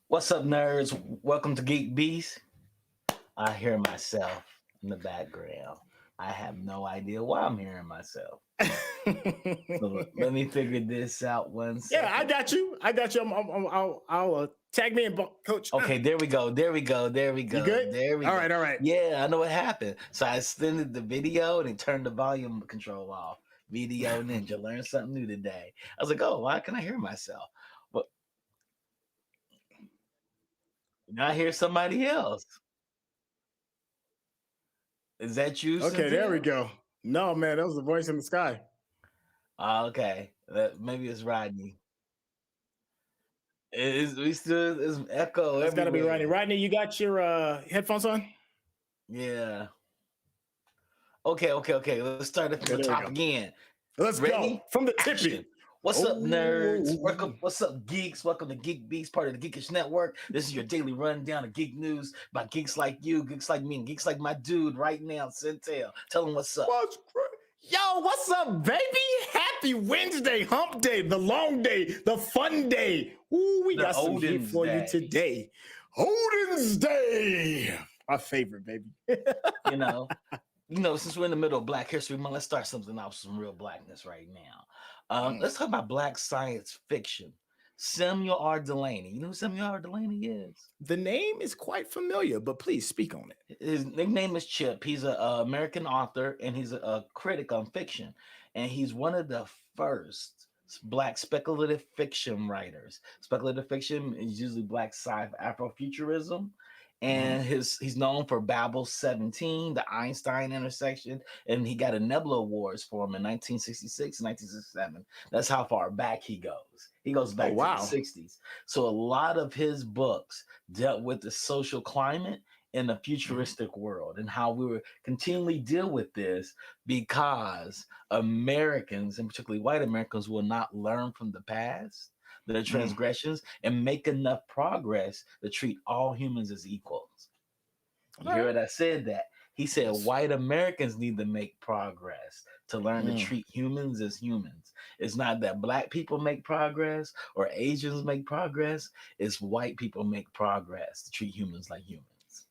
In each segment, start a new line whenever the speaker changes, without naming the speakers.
What's up, nerds? Welcome to GeekBeast. I hear myself in the background. I have no idea why I'm hearing myself. So let me figure this out one
Yeah, I
second.
got you. I got you. I'll tag me in, coach.
Okay, there we go. There we go. There we
You
go.
good?
There we
All
go.
right, all right.
Yeah, I know what happened. So I extended the video and it turned the volume control off. Video Ninja learned something new today. I was like, oh, why can I hear myself? Well, now I hear somebody else. Is that you,
Okay, there we
Cynthia?
go. No, man, that was the voice in the sky.
Okay, maybe it's Rodney. We still it's echo
That's got to be Rodney.
everywhere.
Rodney, you got your headphones on?
Yeah. Okay. Let's start it from
Okay,
the
there we
top
go.
again.
Let's go
Ready?
from the tippy.
Action. What's up, nerds?
Oh,
What's up, geeks? Welcome to Geek Beast, part of the Geekish Network. This is your daily rundown of geek news by geeks like you, geeks like me, and geeks like my dude right now, Centel. Tell them what's up.
what's great? Yo, what's up, baby? Happy Wednesday, hump day, the long day, the fun day. Ooh, we
The
got some heat
Odin's
for you
Day.
today. Odin's Day. My favorite, baby.
You know, since we're in the middle of Black History Month, let's start something off with some real blackness right now. Let's talk about black science fiction. Samuel R. Delaney. You know who Samuel R. Delaney is?
The name is quite familiar, but please speak on it.
His nickname is Chip. He's an American author and he's a critic on fiction. And he's one of the first black speculative fiction writers. Speculative fiction is usually black sci-fi Afrofuturism.
Mhm.
And he's known for Babel 17, the Einstein intersection, and he got a Nebula Awards for him in 1966 and 1967. That's how far back he goes. He goes
Oh,
back to the
wow.
60s. So a lot of his books dealt with the social climate in a
Mhm.
futuristic world and how we were continually deal with this because Americans, and particularly white Americans, will not learn from the past, their
Mm.
transgressions, and make enough progress to treat all humans as equals.
All
You hear
right.
what I said? That he said
Yes.
white Americans need to make progress to learn to
Mm.
treat humans as humans. It's not that black people make progress or Asians make progress, it's white people make progress to treat humans like humans.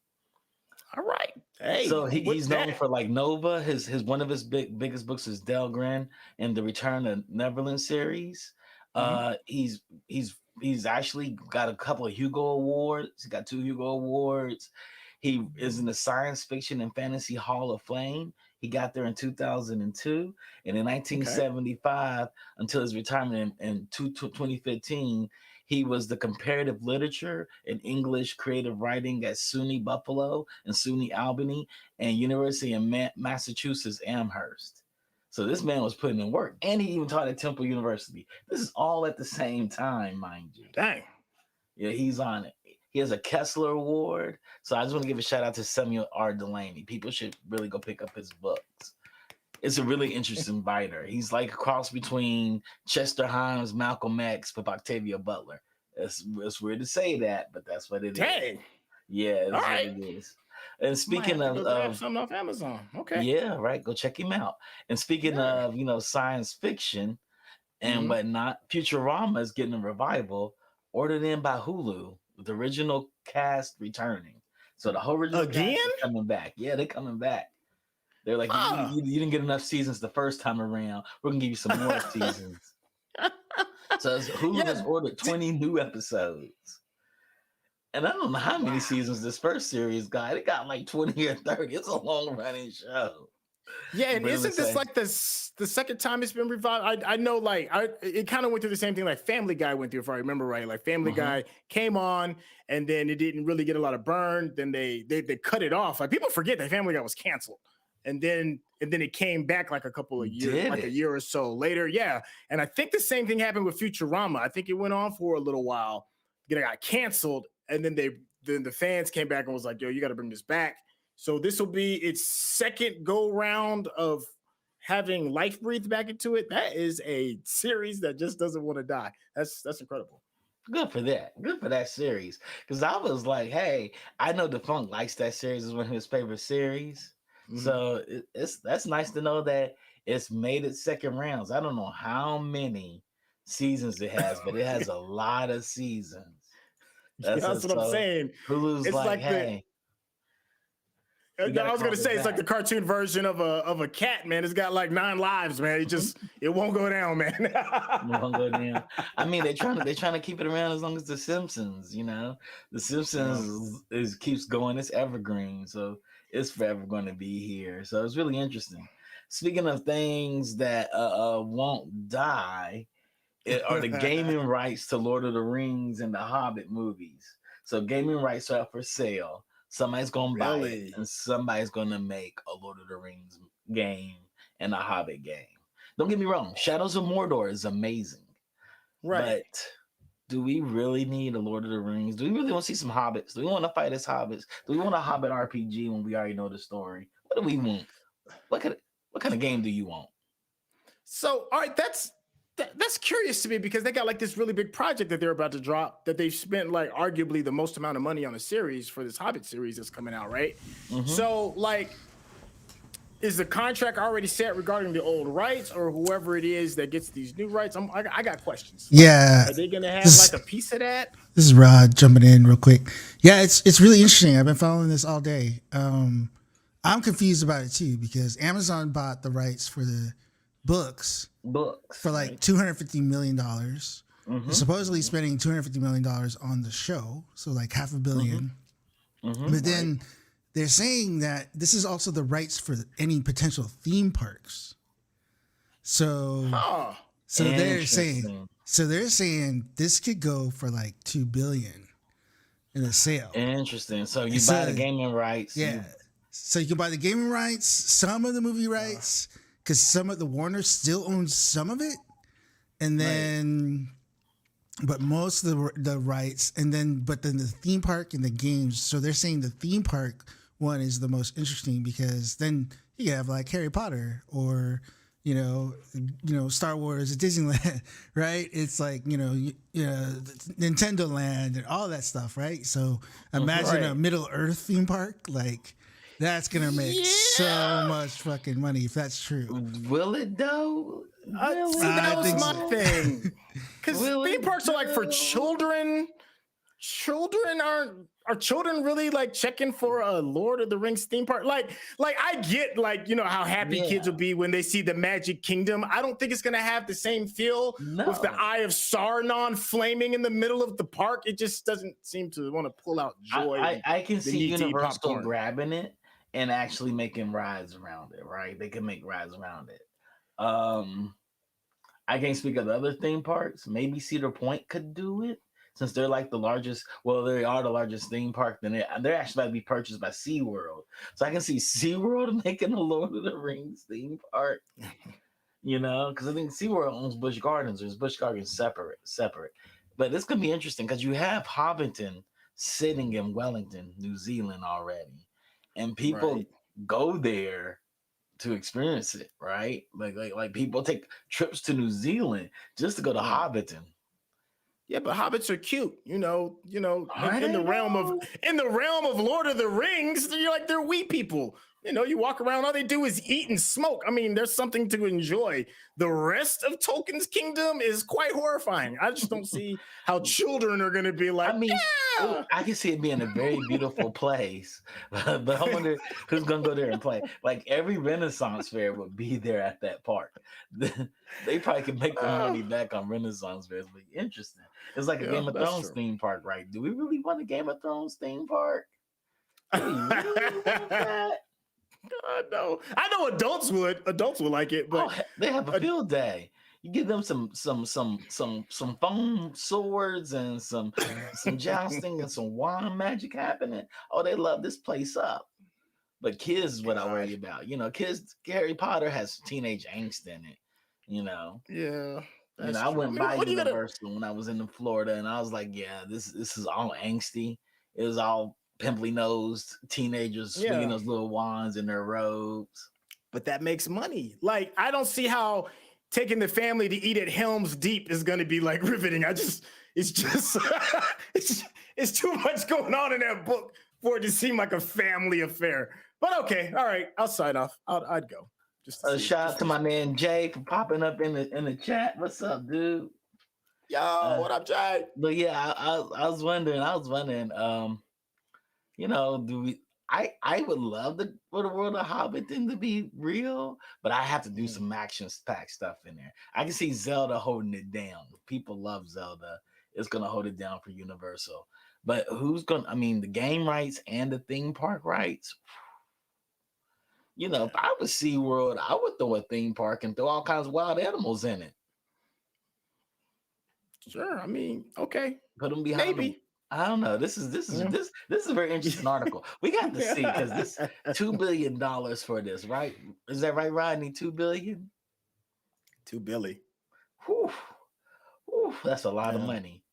All right. Hey,
So
I'm with
he's known
that.
for like Nova. His one of his biggest books is Delgren and the Return of Neverland series.
Mhm.
Uh, he's he's actually got a couple of Hugo awards. He got 2 Hugo awards. He is in the Science Fiction and Fantasy Hall of Fame. He got there in 2002, and in
Okay.
1975 until his retirement in 2015, he was the comparative literature and English creative writing at SUNY Buffalo and SUNY Albany and University of Massachusetts Amherst. So this man was putting in work, and he even taught at Temple University. This is all at the same time, mind you.
Dang.
Yeah, he's on it. He has a Kessler Award. So I just want to give a shout out to Samuel R. Delaney. People should really go pick up his books. It's a really interesting writer. He's like a cross between Chester Himes, Malcolm X, with Octavia Butler. It's weird to say that, but that's what it is.
Dang.
Yeah,
All
that's what
right.
it is. And
I might
speaking
have to go grab
of
something off Amazon. Okay.
yeah, right, go check him out. And speaking
Yeah.
of science fiction and
Mhm.
whatnot, Futurama is getting a revival ordered in by Hulu with the original cast returning. So the whole original cast
Again?
is coming back. Yeah, they're coming back. They're like,
Ah.
you didn't get enough seasons the first time around. We're gonna give you some more seasons. So Hulu has
Yeah.
ordered 20 new episodes. And I don't know how many
Wow.
seasons this first series got. It got like 20 or 30. It's a long running show.
Yeah, and
For them to
isn't this
say,
like the second time it's been revived? I know like it kind of went through the same thing like Family Guy went through, if I remember right. Like Family
uh-huh.
Guy came on and then it didn't really get a lot of burn. Then they cut it off. Like people forget that Family Guy was canceled. And then it came back like a couple of years,
Did
like a
it?
year or so later. Yeah. And I think the same thing happened with Futurama. I think it went on for a little while. It got canceled, and then the fans came back and was like, yo, you got to bring this back. So this will be its second go round of having life breathed back into it. That is a series that just doesn't want to die. That's incredible.
Good for that. Good for that series. Because I was like, hey, I know DeFunk likes that series. Is one of his favorite series.
Mhm.
So it's that's nice to know that it's made its second rounds. I don't know how many seasons it has, but it has a lot of seasons. That's
That's
it.
what I'm
So
saying.
Hulu's
It's
like,
like the
hey, we got to
I was gonna
call it
say it's like the
back.
cartoon version of a cat, man. It's got like 9 lives, man. It won't go down, man.
Won't go down. I mean, they're trying to keep it around as long as The Simpsons. The
Yeah.
Simpsons is keeps going. It's evergreen, so it's forever going to be here. So it's really interesting. Speaking of things that won't die, are the gaming rights to Lord of the Rings and the Hobbit movies. So gaming rights are up for sale. Somebody's gonna buy it,
Really?
and somebody's gonna make a Lord of the Rings game and a Hobbit game. Don't get me wrong, Shadows of Mordor is amazing,
Right.
but do we really need a Lord of the Rings? Do we really want to see some hobbits? Do we want to fight as hobbits? Do we want a Hobbit RPG when we already know the story? What do we want? What kind of, what kind of game do you want?
So, all right, that's curious to me because they got like this really big project that they're about to drop that they've spent like arguably the most amount of money on a series for this Hobbit series that's coming out, right?
Hmm.
So, like, is the contract already set regarding the old rights or whoever it is that gets these new rights? I got questions. Like,
Yeah,
are they gonna have
this
like a piece of that?
this is Rod jumping in real quick. Yeah, it's really interesting. I've been following this all day. I'm confused about it too because Amazon bought the rights for the books
Books,
for like
right?
$250 million. They're
Hmm.
supposedly spending $250 million on the show, so like half a
Hmm.
billion.
Hmm.
But
Right.
then they're saying that this is also the rights for any potential theme parks. So
Huh.
so they're saying
Interesting.
so they're saying this could go for like 2 billion in a sale.
Interesting. So
And
you buy the
so
gaming rights,
yeah,
you
so you can buy the gaming rights, some of the movie
Uh,
rights, because some of the Warner still owns some of it, and
right.
then but most of the rights, and then but then the theme park and the games. So they're saying the theme park one is the most interesting because then you have like Harry Potter or Star Wars at Disneyland, right? It's like Nintendo Land and all that stuff, right? So
Hmm.
imagine a
right.
Middle Earth theme park, like that's gonna make so
Yeah.
much fucking money if that's true.
Will it though? Will
See,
it
I
that was
think so.
my
though?
thing. Because
Will
theme
it
parks are like for
though?
children. Children aren't are children really like checking for a Lord of the Rings theme park? Like I get like how happy kids
Yeah.
will be when they see the Magic Kingdom. I don't think it's gonna have the same feel with the
No.
Eye of Sauron flaming in the middle of the park. It just doesn't seem to want to pull out
I,
joy
I
and
I can
the
see
need to eat
Universal
popcorn.
grabbing it and actually making rides around it, right? They can make rides around it. Um I can't speak of the other theme parks. Maybe Cedar Point could do it since they're like the largest. Well, they are the largest theme park. Then they're actually about to be purchased by SeaWorld. So I can see SeaWorld making a Lord of the Rings theme park. Because I think SeaWorld owns Busch Gardens. There's Busch Gardens separate. But this could be interesting because you have Hobbiton sitting in Wellington, New Zealand already, and people
Right.
go there to experience it, right? Like people take trips to New Zealand just to go to
Right.
Hobbiton.
Yeah, but hobbits are cute,
Are
in the
they
realm of
though?
Lord of the Rings, you're like they're wee people. You walk around, all they do is eat and smoke. I mean, there's something to enjoy. The rest of Tolkien's kingdom is quite horrifying. I just don't see how children are gonna be
I
like,
mean,
yeah.
I can see it being a very beautiful place, but I wonder who's gonna go there and play. Like every Renaissance fair would be there at that park. They probably can make their
Uh,
money back on Renaissance fairs. But interesting. It's like a
yeah,
Game of
that's
Thrones
true.
theme park, right? Do we really want a Game of Thrones theme park? Do we really want that?
I know adults would like it,
Oh,
but
they have a
uh,
field day. You give them some foam swords and some jousting and some wand magic happening. Oh, they love this place up. But kids is what I
God,
worry about. Kids. Harry Potter has teenage angst in it. You know.
yeah, that's
I
true. I
went
mean,
by
what do you gotta?
Universal when I was in Florida, and I was like, yeah, this is all angsty. It was all pimply nosed teenagers swinging
Yeah,
those little wands in their robes.
but that makes money. Like, I don't see how taking the family to eat at Helm's Deep is going to be like riveting. It's just, it's, it's too much going on in that book for it to seem like a family affair. But okay, all right, I'll sign off. I'd go just to see it.
Shout
Just
out to
to
my
see it.
man Jay for popping up in the chat. What's up, dude?
Yo, what up, Jay?
But yeah, I was wondering. Do we? I would love for the world of Hobbit thing to be real, but I have to do
Mm.
some action packed stuff in there. I can see Zelda holding it down. People love Zelda. It's gonna hold it down for Universal. But who's gonna? I mean, the game rights and the theme park rights. If I was SeaWorld, I would throw a theme park and throw all kinds of wild animals in it.
Sure. I mean, okay.
Put them behind them.
Maybe.
I don't know. This is a very interesting article. We got to see because this $2 billion for this, right? Is that right, Rodney? $2 billion.
To Billy.
Whew, whew, that's a lot of
Yeah.
money.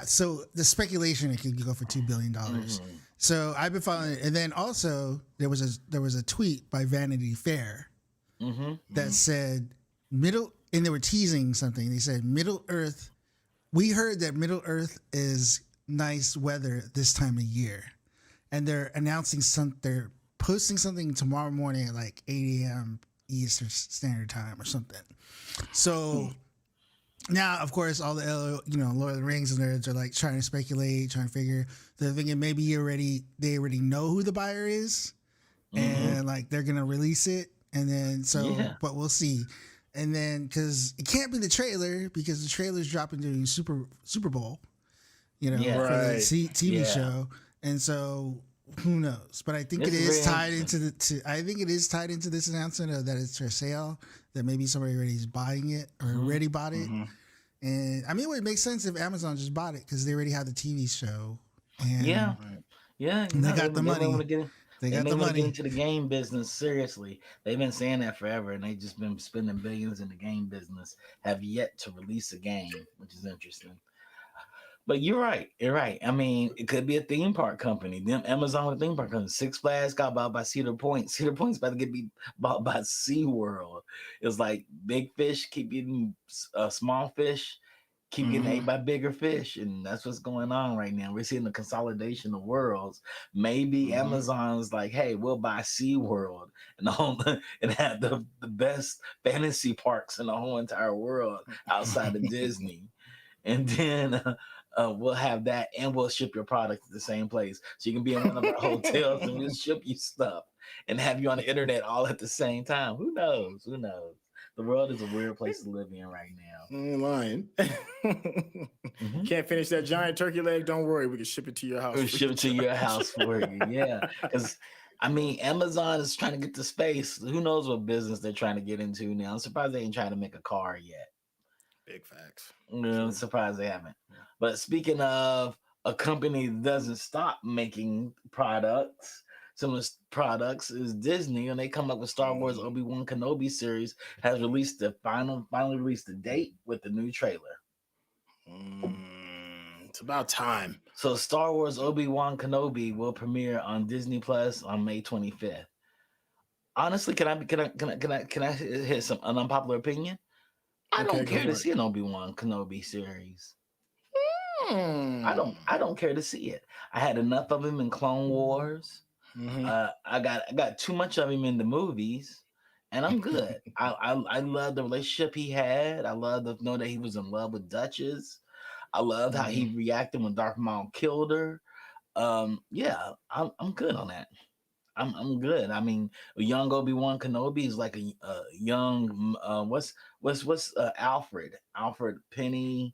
So the speculation it could go for $2 billion.
Mhm.
So I've been following it, and then also there was a tweet by Vanity Fair
Mhm.
that said and they were teasing something. They said Middle Earth. We heard that Middle Earth is nice weather this time of year, and they're announcing they're posting something tomorrow morning at like 8 a.m. Eastern Standard Time or something. So. Now, of course, all the Lord of the Rings nerds are like trying to speculate, trying to figure. They're thinking maybe they already know who the buyer is, and like they're gonna release it, and then
Yeah.
but we'll see. And then because it can't be the trailer because the trailer's dropping during Super Bowl,
Yeah.
for the
Right.
TV
Yeah.
show, and so who knows? But I think
This
it
is
is
very
tied into I think it is tied into this announcement of that it's for sale. That maybe somebody already is buying it or already bought it. And I mean, it would make sense if Amazon just bought it because they already have the TV show. And
Yeah. Yeah.
And they got the money.
Want to get.
They
They
got
may
the
want to get
money.
into the game business seriously. They've been saying that forever, and they just been spending billions in the game business. Have yet to release a game, which is interesting. But you're right. You're right. I mean, it could be a theme park company. Them Amazon with a theme park company. Six Flags got bought by Cedar Point. Cedar Point's about to get bought by SeaWorld. It's like big fish keep eating small fish, keep getting ate by bigger fish, and that's what's going on right now. We're seeing the consolidation of worlds. Maybe Amazon's like, hey, we'll buy SeaWorld and and have the best fantasy parks in the whole entire world outside of Disney, and then. We'll have that and we'll ship your product to the same place. So you can be in one of our hotels and we'll ship you stuff and have you on the internet all at the same time. Who knows? Who knows? The world is a weird place to live in right now.
Lying. Can't finish that giant turkey leg? Don't worry, we can ship it to your house.
We'll ship it to your house for you. Yeah. Because I mean, Amazon is trying to get to space. Who knows what business they're trying to get into now? I'm surprised they ain't trying to make a car yet.
Big facts.
I'm surprised they haven't. But speaking of a company that doesn't stop making products, some of the products is Disney, and they come up with Star Wars Obi-Wan Kenobi series has released finally released the date with the new trailer.
It's about time.
So Star Wars Obi-Wan Kenobi will premiere on Disney Plus on May 25th. Honestly, can I hit some an unpopular opinion? I don't care to see an Obi-Wan Kenobi series. I don't care to see it. I had enough of him in Clone Wars. I got too much of him in the movies, and I'm good. I love the relationship he had. I love to know that he was in love with Duchess. I loved how he reacted when Darth Maul killed her. Yeah, I'm good on that. I'm good. I mean, a young Obi-Wan Kenobi is like a young what's Alfred Penny,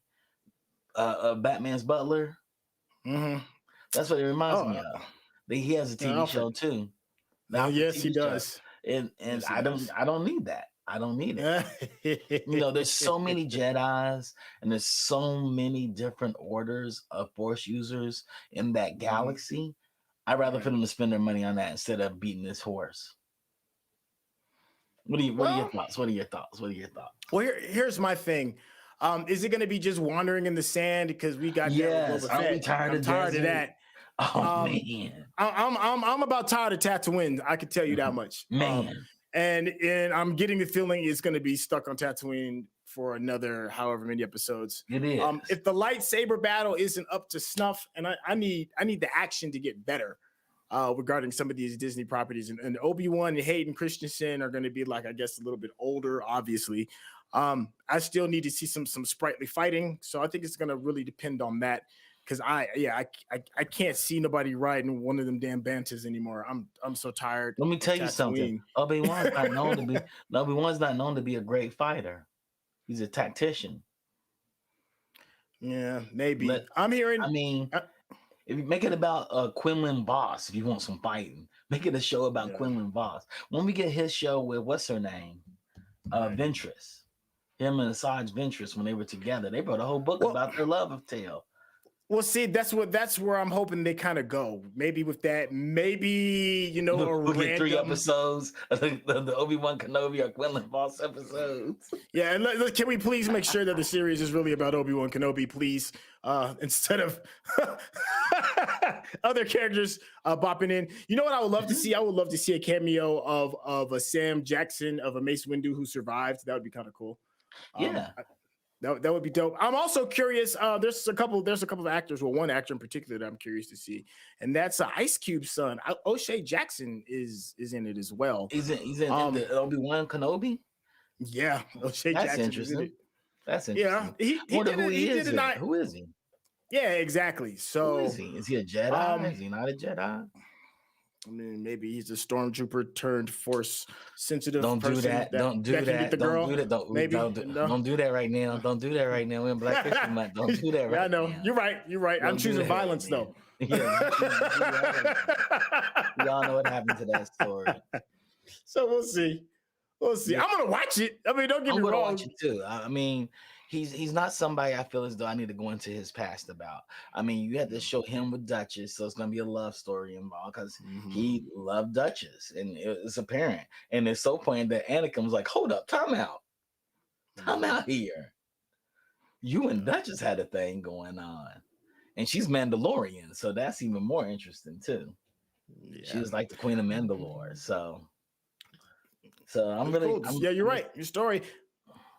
Batman's butler. That's what it reminds me of. He has a TV show too.
Yes, he does.
And
Yes,
I don't need that. I don't need it. There's so many Jedis and there's so many different orders of Force users in that galaxy. I'd rather for them to spend their money on that instead of beating this horse. What are your thoughts? What are your thoughts?
Well, here's my thing. Is it going to be just wandering in the sand because we got
yes? Are we tired
I'm tired of that.
Oh man,
I'm about tired of Tatooine. I can tell you that much,
man.
And I'm getting the feeling it's going to be stuck on Tatooine for another however many episodes.
It is.
If the lightsaber battle isn't up to snuff, and I need the action to get better regarding some of these Disney properties, and Obi-Wan and Hayden Christensen are going to be like, I guess, a little bit older, obviously. I still need to see some sprightly fighting, so I think it's gonna really depend on that. Because I can't see nobody riding one of them damn bantas anymore. I'm so tired.
Let me
of
tell you something.
Tatooine.
Obi-Wan's not known to be a great fighter. He's a tactician.
Yeah, maybe.
Let
I'm hearing.
I mean,
Uh,
if you make it about Quinlan Voss, if you want some fighting, make it a show about
yeah,
Quinlan Voss. When we get his show with what's her name,
right.
Ventress, him and Asajj Ventress, when they were together, they wrote a whole book
Well,
about their love of tale.
Well, see, that's where I'm hoping they kind of go. Maybe with that, maybe a
We'll get 3
random.
episodes of the Obi-Wan Kenobi or Quinlan Voss episodes.
Yeah, and can we please make sure that the series is really about Obi-Wan Kenobi, please, instead of other characters bopping in. You know what I would love to see? I would love to see a cameo of a Sam Jackson, of a Mace Windu who survived. That would be kind of cool.
Yeah.
That would be dope. I'm also curious. There's a couple of actors. Well, one actor in particular that I'm curious to see, and that's Ice Cube's son. O'Shea Jackson is in it as well.
He's in the Obi-Wan Kenobi.
Yeah, O'Shea
That's
Jackson
interesting.
is in it.
That's interesting.
Yeah, he
Wonder
did
who
it.
he
He
is.
did it. Not,
Who is he?
yeah, exactly.
Who
So
is he? Is he a Jedi? Is he not a Jedi?
I mean, maybe he's a stormtrooper turned force sensitive.
Don't do
person
that. Don't do
can
that.
get the
Don't
girl.
do that.
Maybe no.
Don't do that right now. Don't do that right now. We're in Black History Month. Don't do that right
Yeah, I know.
now.
You're right. You're right. I'm
Don't do
choosing
that right
violence
now.
though.
Yeah, we all know what happened to that story.
So we'll see. We'll see.
Yeah.
I'm gonna watch it. I mean, don't get
I'm
me
gonna
wrong.
watch it too. I mean, he's not somebody I feel as though I need to go into his past about. I mean, you had to show him with Duchess, so it's gonna be a love story involved because he loved Duchess, and it's apparent. And it's so funny that Anakin was like, "Hold up, time out here. You and Duchess had a thing going on, and she's Mandalorian, so that's even more interesting too.
Yeah.
She was like the Queen of Mandalore, so." So I'm really,
cool. Yeah, you're right. Your story.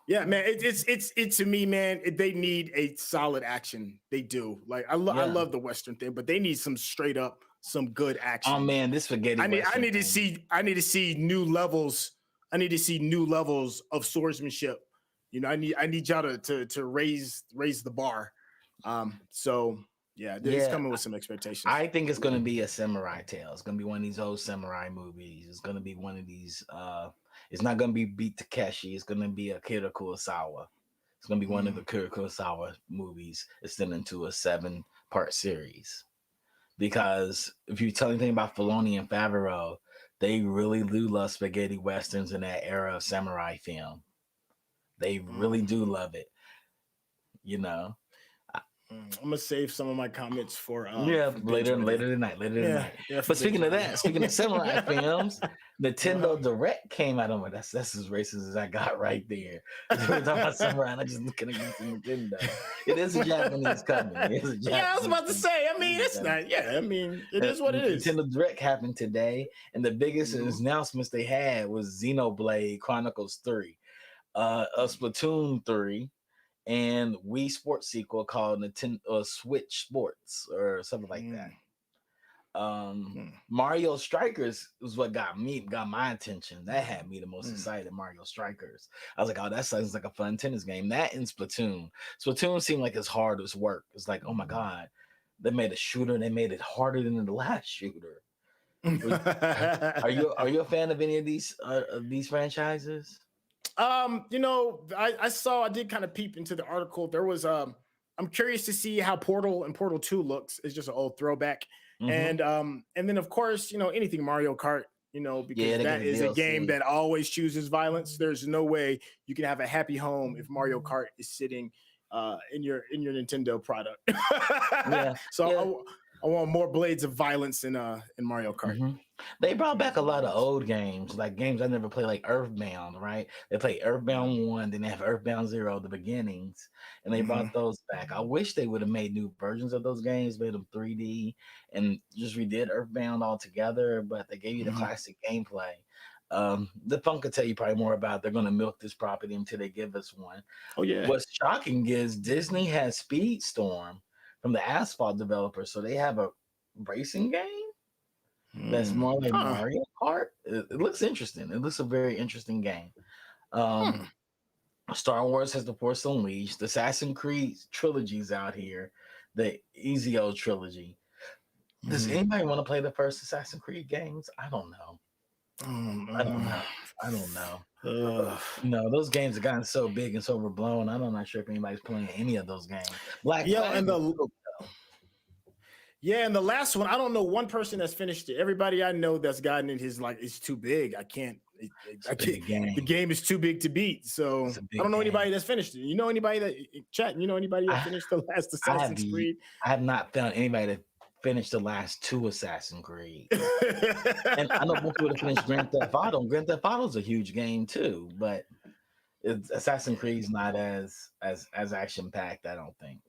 Yeah, man. It's to me, man. They need a solid action. They do. Like I love the Western thing, but they need some straight up, some good action.
Oh man, this spaghetti.
I need to see new levels. I need to see new levels of swordsmanship. I need y'all to raise the bar. So yeah, it's coming with some expectations.
I think it's gonna be a samurai tale. It's gonna be one of these old samurai movies. It's gonna be one of these. It's not gonna be Beat Takeshi. It's gonna be a Akira Kurosawa. It's gonna be one of the Akira Kurosawa movies extended into a 7-part series. Because if you tell anything about Filoni and Favreau, they really do love spaghetti westerns in that era of samurai film. They really do love it.
I'm gonna save some of my comments for
later tonight.
Yeah,
but speaking of samurai films, Nintendo Direct came out. That's as racist as I got right there. We're talking about samurai, and I just looking against Nintendo. It is a Japanese company.
I was about to say. I mean, it's not. Yeah, I mean, it is what it is.
Nintendo Direct happened today, and the biggest announcements they had was Xenoblade Chronicles 3, a Splatoon 3. And Wii Sports sequel called Nintendo Switch Sports or something like that. Mario Strikers was what got my attention. That had me the most excited. Mario Strikers. I was like, oh, that sounds like a fun tennis game. That and Splatoon. Splatoon seemed like it's hard as work. It's like, oh my god, they made a shooter and they made it harder than the last shooter. Are you a fan of any of these franchises?
I did kind of peep into the article. There was I'm curious to see how Portal and Portal 2 looks. It's just an old throwback. And then of course, anything Mario Kart, because that is a game that always chooses violence. There's no way you can have a happy home if Mario Kart is sitting in your Nintendo product. I want more blades of violence in Mario Kart.
They brought back a lot of old games, like games I never played, like Earthbound, right? They played Earthbound 1, then they have Earthbound 0, the beginnings, and they brought those back. I wish they would have made new versions of those games, made them 3D, and just redid Earthbound altogether, but they gave you the classic gameplay. The Funk could tell you probably more about it. They're going to milk this property until they give us one.
Oh, yeah.
What's shocking is Disney has Speedstorm from the Asphalt developer, so they have a racing game that's more like Mario Kart. It looks interesting. It looks a very interesting game. Star Wars has The Force Unleashed. The Assassin's Creed trilogy's out here. The Ezio trilogy. Does
Mhm.
anybody want to play the first Assassin's Creed games? I don't know. I don't know. I don't know.
Ugh.
Those games have gotten so big and so overblown. I'm not sure if anybody's playing any of those games. Black
Yo,
Flag
and
is
the
cool.
Yeah, and the last one, I don't know one person that's finished it. Everybody I know that's gotten it is like, it's too big. I can't.
It's
I
a
can't.
big game.
The game is too big to beat. So
It's a big
I don't know
game.
anybody that's finished it. You know anybody that chat? You know anybody that
I-
finished the last
I have
Assassin's Creed?
I have not found anybody that finished the last two Assassin's Creed. And I know most people that finished Grand Theft Auto. Grand Theft Auto is a huge game too, but Assassin's Creed's not as action packed. I don't think.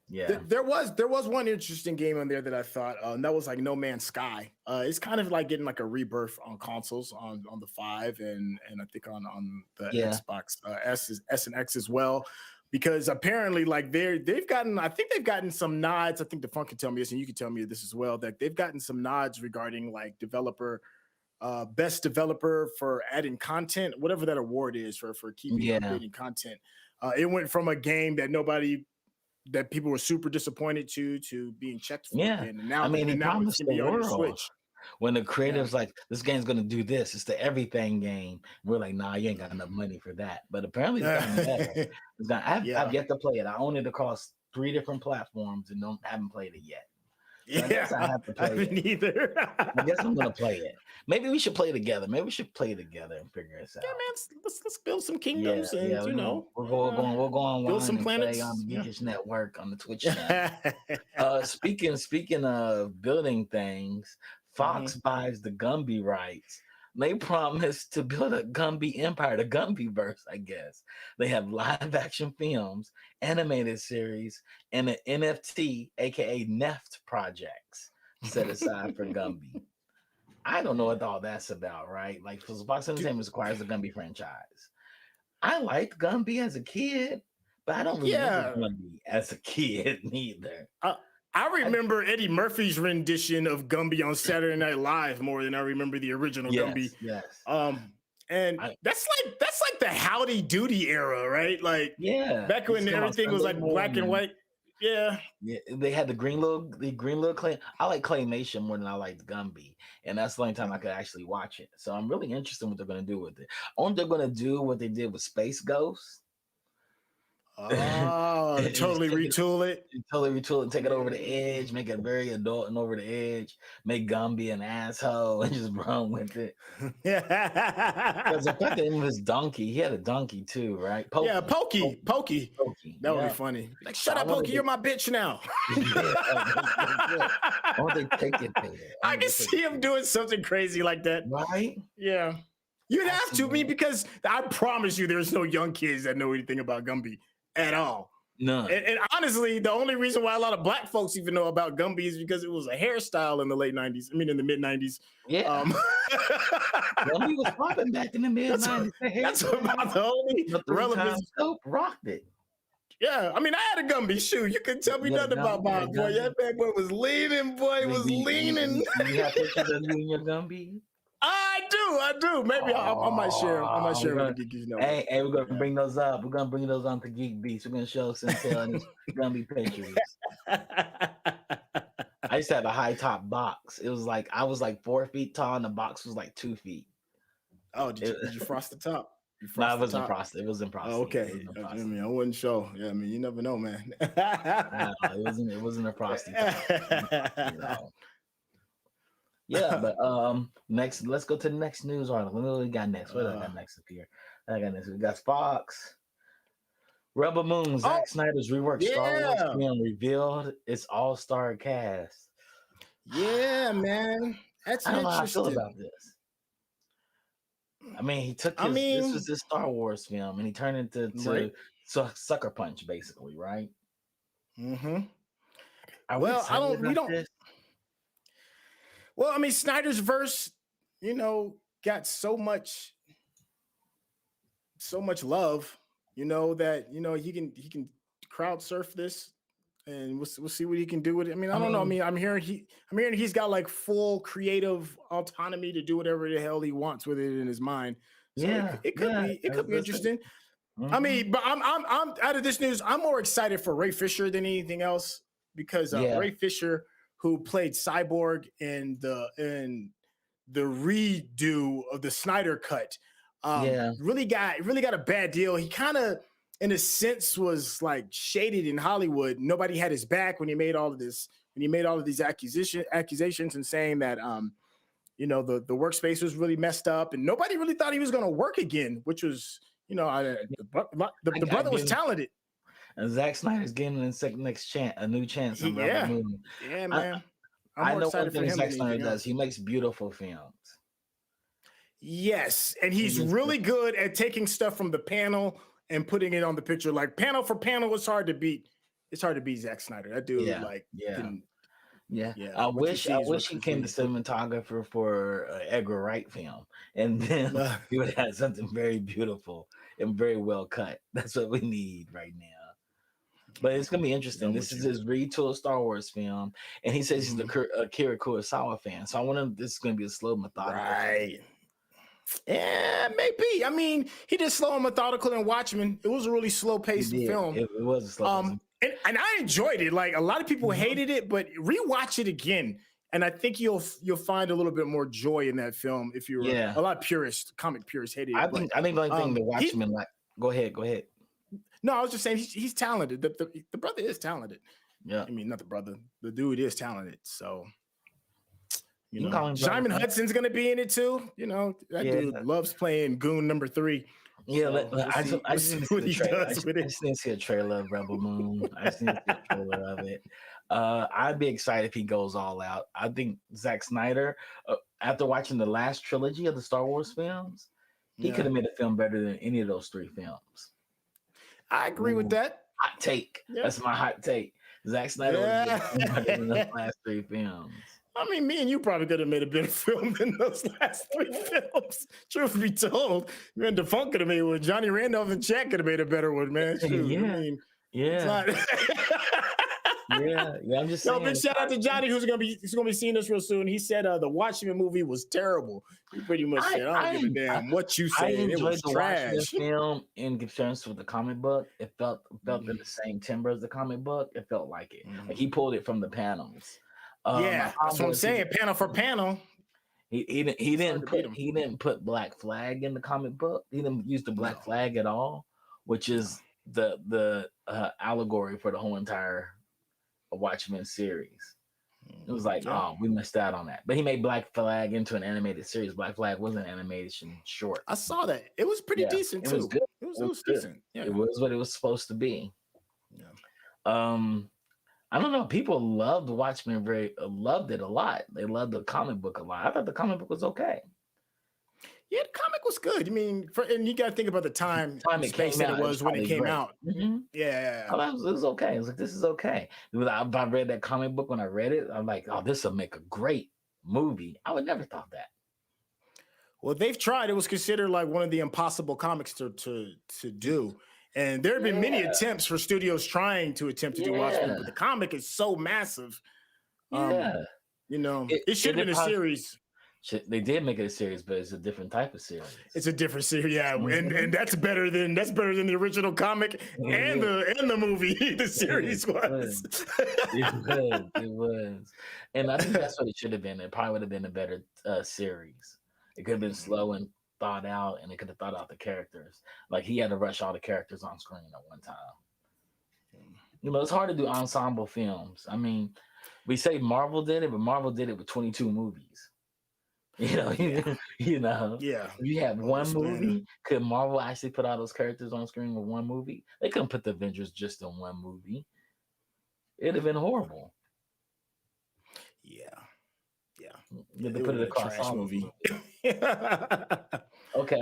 Yeah.
There was one interesting game on there that I thought, and that was like No Man's Sky. It's kind of like getting like a rebirth on consoles on the 5 and I think on the Xbox S and X as well, because apparently like they've gotten some nods. I think the Funk can tell me this, and you can tell me this as well, that they've gotten some nods regarding like best developer for adding content, whatever that award is for keeping updating content. It went from a game that people were super disappointed to being checked for.
Yeah.
And now,
I mean, he
now it's
promised
gonna
the
be on your
world.
Switch.
When the creative's like, this game's gonna do this, it's the everything game. We're like, nah, you ain't got enough money for that. But apparently, it's gotten better. I've yet to play it. I own it across 3 different platforms and haven't played it yet. So I guess I have to play it.
Either.
I guess I'm gonna play it. Maybe we should play together. Maybe we should play together and figure this out.
Yeah, man, let's build some kingdoms and
we'll go online
build some
and
planets.
play on the Geekish Network on the Twitch channel. Speaking of building things, Fox buys the Gumby rights. They promised to build a Gumby empire, the Gumbyverse, I guess. They have live action films, animated series, and an NFT, aka Neft projects set aside for Gumby. I don't know what all that's about, right? Like, Fox Entertainment acquires the Gumby franchise. I liked Gumby as a kid, but I don't remember Gumby as a kid neither.
I remember Eddie Murphy's rendition of Gumby on Saturday Night Live more than I remember the original Gumby.
Yes.
And that's like the Howdy Doody era, right? Like, back when everything was like black and white. Yeah,
they had the green little clay. I like claymation more than I liked Gumby, and that's the only time I could actually watch it. So I'm really interested in what they're going to do with it. I wonder if they're going to do what they did with Space Ghost.
Oh, totally retool it.
Totally retool it and take it over the edge, make it very adult and over the edge, make Gumby an asshole and just run with it. Because the fact that him was donkey, he had a donkey too, right?
Pokey. Yeah, Pokey. That would be funny. Like, shut up, Pokey, you're my bitch now.
I want they take it there.
I can see him doing something crazy like that.
Right?
Yeah. You'd have to, because I promise you there's no young kids that know anything about Gumby at all.
None.
And honestly, the only reason why a lot of black folks even know about Gumby is because it was a hairstyle in the late 90s. I mean, in the mid 90s.
Yeah. Gumby was popping back in the mid 90s.
That's about the only relevance.
Scope rocked it.
Yeah. I mean, I had a Gumby shoe. You couldn't tell me nothing about my boy. That bad boy was leaning, leaning.
You have pictures of you and your Gumby?
I do. Maybe I might share. I might share with the Geekies Network.
Hey, we're gonna bring those up. We're gonna bring those on to GeekBeast. We're gonna show Centel and his Gumby pictures. I used to have a high top box. It was like I was like 4 feet tall, and the box was like 2 feet.
Oh, did you frost the top?
No, it wasn't frosted. It wasn't frosted.
Oh, okay. I mean, I wouldn't show. Yeah, I mean, you never know, man.
No, it wasn't a frosty top. Yeah, but next, let's go to the next news article. What do we got next? What do I got next up here? We got Fox. Rebel Moon, Zack Snyder's reworked Star Wars film revealed its all-star cast.
Yeah, man. That's
I don't know how I
interesting.
feel about this. I mean, he took this was his Star Wars film, and he turned it to Sucker Punch, basically, right?
Mm-hmm.
We don't. This?
Well, I mean, Snyder's verse, got so much love, that he can crowd surf this, and we'll see what he can do with it. I mean, I don't know. I mean, I'm hearing he's got like full creative autonomy to do whatever the hell he wants with it in his mind. So
Yeah,
it could
yeah.
be interesting. I
Mhm.
mean, but I'm out of this news. I'm more excited for Ray Fisher than anything else because
Yeah,
Ray Fisher, who played Cyborg in the redo of the Snyder cut,
yeah,
really got a bad deal. He kind of, in a sense, was like shaded in Hollywood. Nobody had his back when he made all of this. When he made all of these accusations and saying that the workspace was really messed up, and nobody really thought he was going to work again, which was the
I
brother was
give him.
talented.
And Zack Snyder's getting a new chance on Rebel
Yeah,
Moon.
yeah,
I,
man. I'm
I
more
know one
excited for
thing
him
Zack
than
Snyder
anything
does.
else.
He makes beautiful films.
Yes, and
He
he's
makes
really good at taking stuff from the panel and putting it on the picture. Like panel for panel, it's hard to beat. It's hard to beat Zack Snyder. That dude,
Yeah,
like,
yeah.
can
Yeah,
yeah.
I
What you
wish
see is
he
what's
came to
really good.
cinematographer for Edgar Wright film, and then we would have something very beautiful and very well cut. That's what we need right now. But it's gonna be interesting.
I'm
This
with
is
you.
his retool Star Wars film, and he says he's
Mhm.
a Akira Kurosawa fan. So I wonder if this is gonna be a slow, methodical film.
Right. Yeah, maybe. I mean, he did slow and methodical in Watchmen. It was a really slow
He
paced
did.
film.
It was a slow pace.
And I enjoyed it. Like a lot of people
Mhm.
hated it, but rewatch it again, and I think you'll find a little bit more joy in that film. If you were
Yeah,
a lot of comic purists hated it, but
I think the only thing the
he
Watchmen like. Go ahead, go ahead.
no, I was just saying he's talented. The brother is talented.
Yeah,
I mean, not the brother. The dude is talented. So
you can call him brother.
Simon Hudson's gonna be in it too. That
Yeah,
dude loves playing Goon number 3.
yeah.
So
I
we'll
just
see
need to see
what
the
he
trailer.
does with
I
it.
just need to see a trailer of Rebel Moon. I just need to see a trailer of it. I'd be excited if he goes all out. I think Zack Snyder, after watching the last trilogy of the Star Wars films, he could
Yeah,
have made a film better than any of those 3 films.
I agree with
Ooh,
that.
hot take.
Yeah,
That's my hot take. Zack Snyder would have made a film better than those
yeah.
last 3 films.
I mean, me and you probably could have made a better film than those last 3 films. Truth be told, you and Defunct could have made one. Johnny Randolph and Chat could have made a better one, man. Shoot, I
Yeah,
mean, it's
yeah,
not.
yeah. I'm just
Yo, big
saying.
shout out to Johnny, he's gonna be seeing this real soon. He said the Watchmen movie was terrible. He pretty much said, I don't give a damn what you
I
saying. It
enjoyed
was
the Watchmen
trash.
film in comparison with the comic book. It felt in the same timber as the comic book. It felt like it. Like he pulled it from the panels. My
Yeah, that's
problem
what I'm
was
saying. Panel for panel.
he
It's hard
didn't
to beat him.
he didn't put Black Flag in the comic book. He didn't use the Black
No,
Flag at all, which
no.
is the allegory for the whole entire Watchmen series. It was like,
Yeah.
oh, we missed out on that. But he made Black Flag into an animated series. Black Flag was an animation short.
I saw that. It was pretty
Yeah,
decent
it was
too.
good.
It was,
It
it
was
was
good.
decent. Yeah.
It was what it was supposed to be.
Yeah.
I don't know. People loved Watchmen. Loved it a lot. They loved the comic book a lot. I thought the comic book was okay.
Yeah, the comic was good. I mean, and you got to think about the time
Time it
space
came
that
out,
it was when it
probably
came
great.
out.
Mhm.
Yeah.
I thought it was okay. I was like, this is okay. I read that comic book when I read it. I'm like, oh, this will make a great movie. I would never thought that.
Well, they've tried. It was considered like one of the impossible comics to do. And there have been many
Yeah,
attempts for studios trying to attempt to do Watchmen,
yeah,
but the comic is so massive. Um,
yeah.
it should have been a
Impossible.
series.
They did make it a series, but it's a different type of series.
It's a different series, yeah,
Mhm.
and that's better than the original comic and the movie. The series was.
It was, and I think that's what it should have been. It probably would have been a better series. It could have been slow and thought out, and it could have thought out the characters. Like he had to rush all the characters on screen at one time. It's hard to do ensemble films. I mean, we say Marvel did it, but Marvel did it with 22 movies.
Yeah.
If you had one
Almost,
movie,
man.
could Marvel actually put all those characters on screen with one movie? They couldn't put the Avengers just in one movie. It'd have been horrible.
Yeah.
You had to
It
put
would
it
have been a
across
trash
all
movie.
Okay.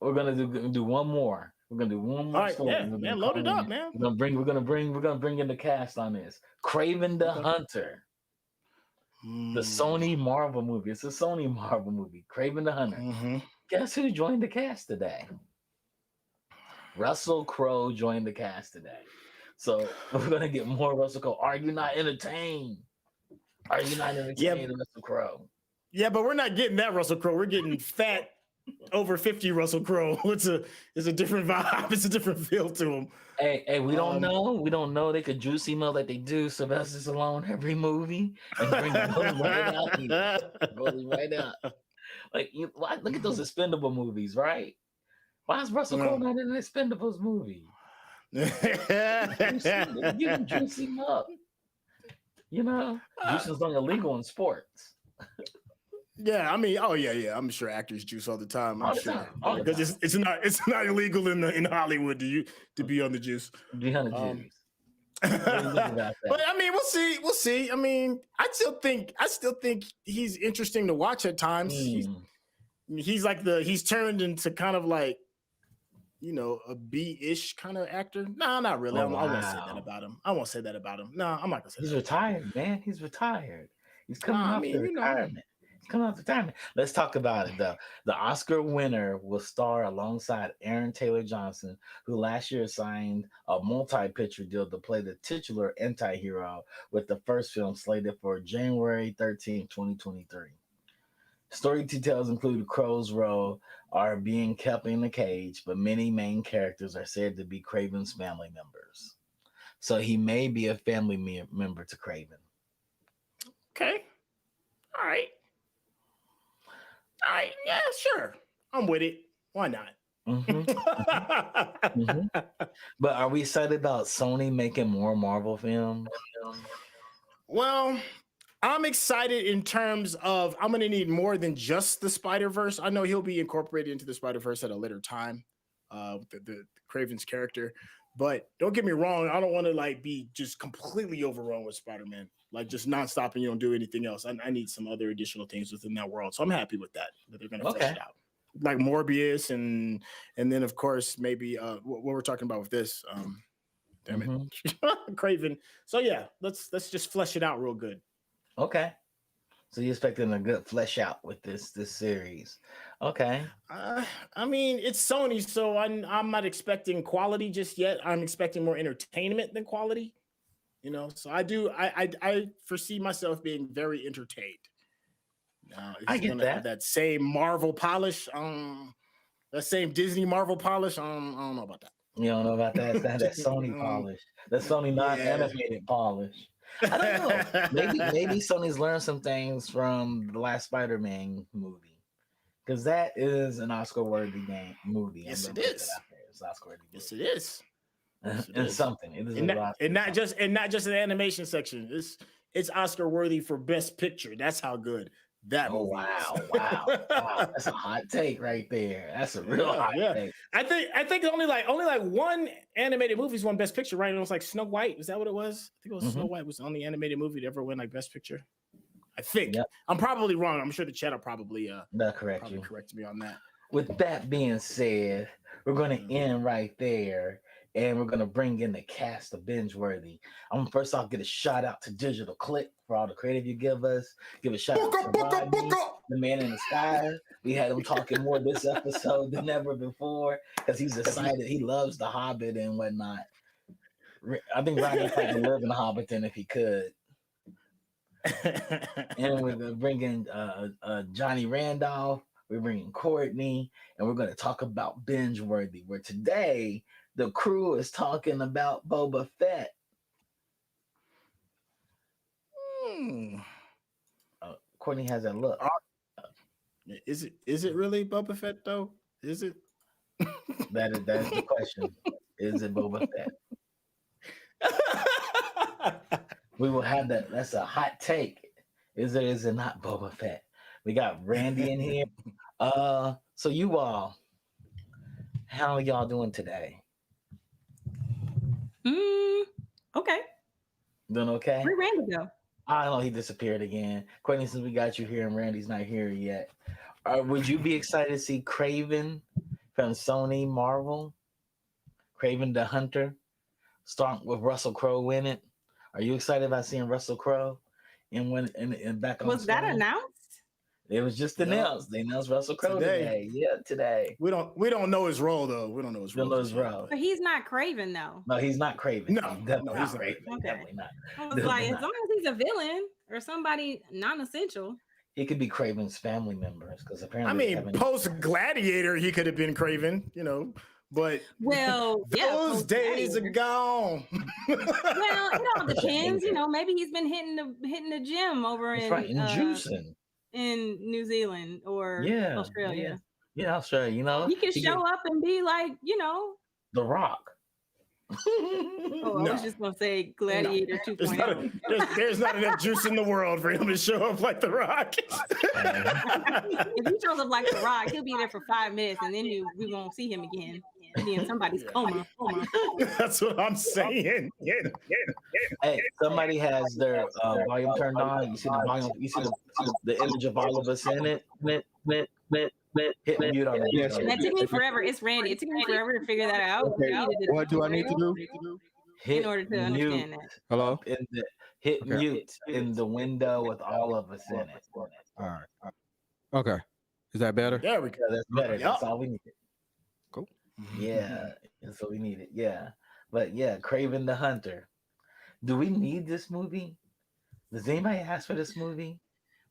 We're gonna do one more. We're gonna do one
All
more
right,
story.
yeah,
We're
man,
gonna
load
call
it
in.
up, man.
We're gonna bring in the cast on this. Craven the
Okay.
Hunter, the Sony Marvel movie. It's a Sony Marvel movie. Craven the Hunter.
Mm-hmm.
Guess who joined the cast today? Russell Crowe joined the cast today. So we're gonna get more Russell Crowe. Are you not entertained? Are you not entertained, Russell Crowe?
Yeah, but we're not getting that Russell Crowe. We're getting fat over 50 Russell Crowe. It's a different vibe. It's a different feel to him.
Hey, we don't know. We don't know. They could juice him up like they do Sylvester Stallone every movie and bring him right out. Roll him right out. Like, look at those Expendable movies, right? Why is Russell Crowe not in an Expendables movie? You can juice him up. Juice is only illegal in sports.
Yeah, I mean, yeah. I'm sure actors juice all the time. I'm sure because it's not illegal in Hollywood to be on the juice.
Be on the juice.
But I mean, we'll see. I mean, I still think he's interesting to watch at times. He's turned into kind of like, a B-ish kind of actor. No, not really. I won't say that about him. No, I'm not gonna say
he's
that.
retired, man. He's retired. He's coming off retirement. He's coming off retirement. Let's talk about it though. The Oscar winner will star alongside Aaron Taylor Johnson, who last year signed a multi-picture deal to play the titular anti-hero, with the first film slated for January 13, 2023. Story details include Crowe's role are being kept in a cage, but many main characters are said to be Craven's family members. So he may be a family member to Craven.
Okay. All right. Yeah, sure. I'm with it. Why not?
But are we excited about Sony making more Marvel films?
Well, I'm excited in terms of I'm going to need more than just the Spider-Verse. I know he'll be incorporated into the Spider-Verse at a later time, the Craven's character. But don't get me wrong, I don't want to be just completely overrun with Spider-Man, just nonstop and you don't do anything else. I need some other additional things within that world. So I'm happy with that they're going to flesh it out. Like Morbius and then of course maybe what we're talking about with this. Damn it, Craven. So yeah, let's just flesh it out real good.
Okay. So you're expecting a good flesh out with this series. Okay.
I mean, it's Sony, so I'm not expecting quality just yet. I'm expecting more entertainment than quality. So I foresee myself being very entertained.
I get that.
Have that same Marvel polish, that same Disney Marvel polish. I don't know about that.
You don't know about that? It's not that Sony polish. That Sony non-animated polish. I don't know. Maybe Sony's learned some things from the last Spider-Man movie, because that is an Oscar-worthy movie.
Yes, it is.
It's Oscar-worthy.
Yes, it is.
And something. It is
not just an animation section. It's Oscar-worthy for Best Picture. That's how good that movie is.
Wow. That's a hot take right there. That's a real hot take.
I think only one animated movie's won Best Picture, right? It was like Snow White. Is that what it was? I think it was Snow White was the only animated movie to ever win Best Picture. I think. Yep. I'm probably wrong. I'm sure the chat will probably
correct
me on that.
With that being said, we're going to end right there. And we're going to bring in the cast of Bingeworthy. I'm going to first off get a shout out to Digital Click for all the creative you give us. Give a shout out to Rodney, the man in the sky. We had him talking more this episode than ever before because he's excited. He loves The Hobbit and whatnot. I think Rodney would live in The Hobbit if he could. And we're going to bring in Johnny Randolph. We're bringing Courtney. And we're going to talk about Bingeworthy, where today the crew is talking about Boba Fett. Courtney has that look.
Is it really Boba Fett though? Is it?
That is the question. Is it Boba Fett? We will have that. That's a hot take. Is it not Boba Fett? We got Randy in here. So you all, how are y'all doing today?
Okay.
Doing okay?
Where'd Randy go?
I don't know. He disappeared again. Courtney, since we got you here and Randy's not here yet, would you be excited to see Craven from Sony Marvel? Craven the Hunter, start with Russell Crowe in it. Are you excited about seeing Russell Crowe in back on?
Was that announced?
It was just announced. They announced Russell Crowe today. Yeah, today.
We don't know his role though. We don't know his role.
But he's not Craven though.
No, he's not Craven.
No, he's not
Craven.
Okay.
Definitely not.
I was like, as long as he's a villain or somebody non-essential.
He could be Craven's family members because
I
apparently
mean, post Gladiator, he could have been Craven, but
Well, yeah,
those days are
post-Gladiator.
gone.
Well, it all depends. Maybe he's been hitting the gym over
That's
in
right, and juicing.
in New Zealand or
Yeah,
Australia.
Yeah, Australia.
He can show up and be like,
The Rock.
Oh, I was just gonna say Gladiator 2.0.
There's not enough juice in the world for him to show up like The Rock.
If he shows up like The Rock, he'll be there for 5 minutes, and then we won't see him again. He'll be in somebody's coma.
That's what I'm saying.
Hey, somebody has their volume turned on. You see the volume. You see the image of all of us in it. Hit mute on it.
Yes.
That took me forever. It's Randy. It took me forever to figure that out.
Okay. What do I need to do?
In order to understand that.
Hello?
Hit mute in the window with all of us in it.
All right. Okay. Is that better?
There we go.
Yeah, that's better.
Yep.
That's all we needed.
Cool.
Yeah, that's what we needed. Yeah. But yeah, Craven the Hunter. Do we need this movie? Does anybody ask for this movie?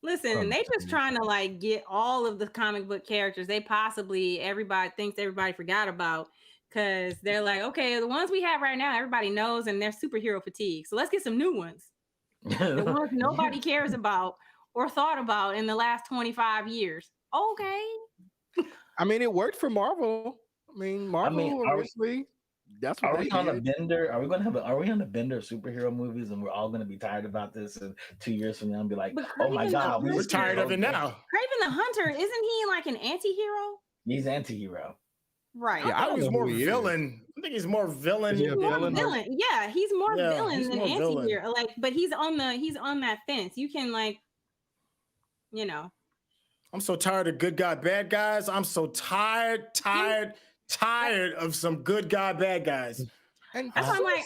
Listen, they just trying to get all of the comic book characters everybody thinks everybody forgot about, because they're like, okay, the ones we have right now, everybody knows, and they're superhero fatigue. So let's get some new ones. The ones nobody cares about or thought about in the last 25 years. Okay.
I mean, it worked for Marvel. Marvel, obviously. That's what
are we on a bender? Are we on a bender of superhero movies, and we're all going to be tired about this, and 2 years from now, and be like, "Oh my God,
we're tired of it now."
Craven the Hunter, isn't he like an anti-hero?
He's anti-hero,
right?
Yeah, I was more villain. I think he's more villain.
He's more villain. Yeah, he's more villain than anti-hero. But he's on that fence. You can
I'm so tired of good guy, bad guys. I'm so tired of some good guy, bad guys.
And
that's why I'm ready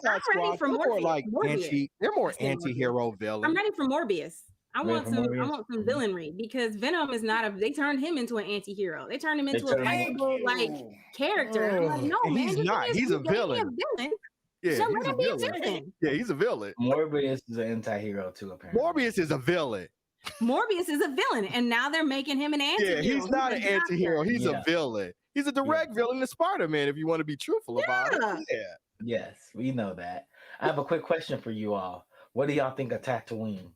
for Morbius.
They're more anti-hero villains.
I'm ready for Morbius. I want some villainry, because Venom is not they turned him into an anti-hero. They turned him into a playable character. I'm like, no, man,
he's not. He's a villain. Yeah,
so he's a villain.
Yeah, he's a villain.
Morbius is an anti-hero too, apparently.
Morbius is a villain.
Morbius is a villain, and now they're making him an anti-hero.
Yeah, he's not an anti-hero. He's a villain. He's a direct villain to Spider-Man, if you want to be truthful about it. Yeah.
Yes, we know that. I have a quick question for you all. What do y'all think of Tatooine?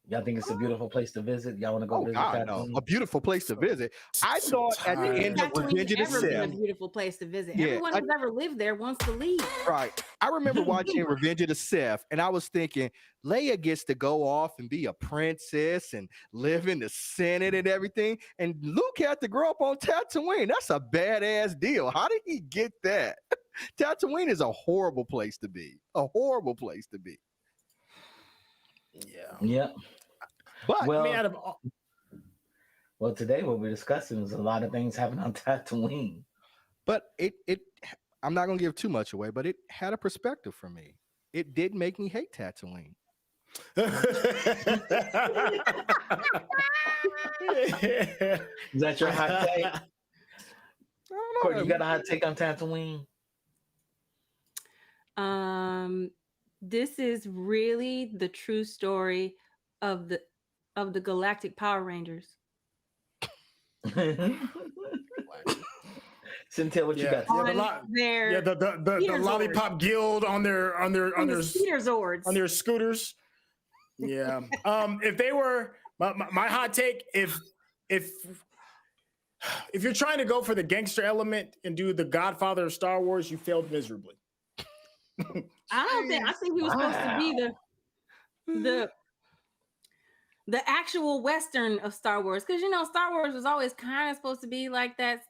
Y'all think it's a beautiful place to visit? Y'all want to go visit Tatooine?
No. A beautiful place to visit. I thought at the end of Revenge of the Sith.
A beautiful place to visit. Yeah, everyone who's ever lived there wants to leave.
Right. I remember watching Revenge of the Sith, and I was thinking, Leia gets to go off and be a princess and live in the Senate and everything. And Luke had to grow up on Tatooine. That's a badass deal. How did he get that? Tatooine is a horrible place to be. A horrible place to be.
Yeah.
But
well, today what we're discussing is a lot of things happening on Tatooine.
But it I'm not gonna give too much away, but it had a perspective for me. It did make me hate Tatooine.
Is that your hot take?
I don't know.
Courtney, you got a hot take on Tatooine?
This is really the true story of the Galactic Power Rangers.
Cynthia, what you got?
The Lollipop Guild on their
Zords.
On their scooters. Yeah. If they were my hot take, if you're trying to go for the gangster element and do the Godfather of Star Wars, you failed miserably.
I think he was supposed to be the actual Western of Star Wars, because Star Wars was always kind of supposed to be like that,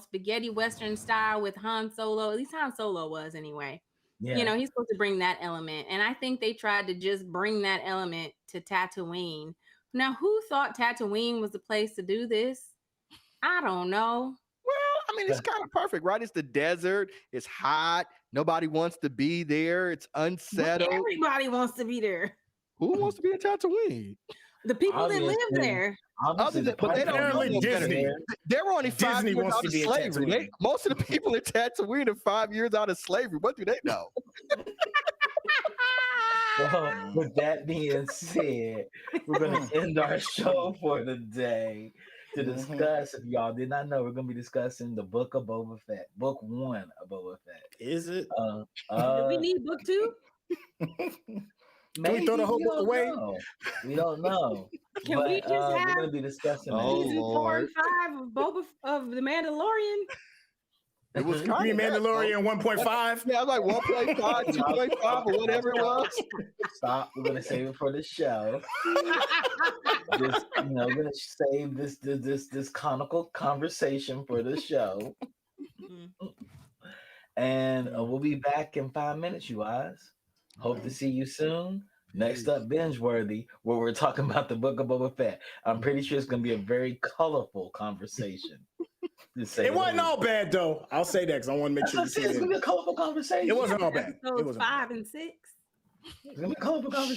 spaghetti Western style with Han Solo. At least Han Solo was anyway. Yeah. He's supposed to bring that element, and I think they tried to just bring that element to Tatooine. Now, who thought Tatooine was the place to do this? I don't know.
Well, it's kind of perfect, right? It's the desert. It's hot. Nobody wants to be there. It's unsettled.
But everybody wants to be there.
Who wants to be in Tatooine?
The people that live there.
But they don't know Disney. They were only 5 years out of slavery. Most of the people in Tatooine are 5 years out of slavery. What do they know?
Well, with that being said, we're going to end our show for the day to discuss. If y'all did not know, we're going to be discussing the Book of Boba Fett, Book 1 of Boba Fett.
Is it?
Do we need book 2?
Can we throw the whole book away?
We don't know.
Can we just have
we're going to be discussing
season 4 and
Lord.
5 of The Mandalorian?
It was
that.
kind of
Mandalorian 1.5.
Yeah, I was like 1.5, 2.5, or whatever it was.
Stop. We're going to save it for the show. We're going to save this conical conversation for the show. And we'll be back in 5 minutes, you guys. Hope to see you soon. Next up, Binge Worthy, where we're talking about the Book of Boba Fett. I'm pretty sure it's going to be a very colorful conversation.
It wasn't all bad, though. I'll say that because I want to make sure you see
it's going to be a colorful conversation.
It wasn't all bad.
Episodes 5 and 6.
It's going to be a colorful conversation.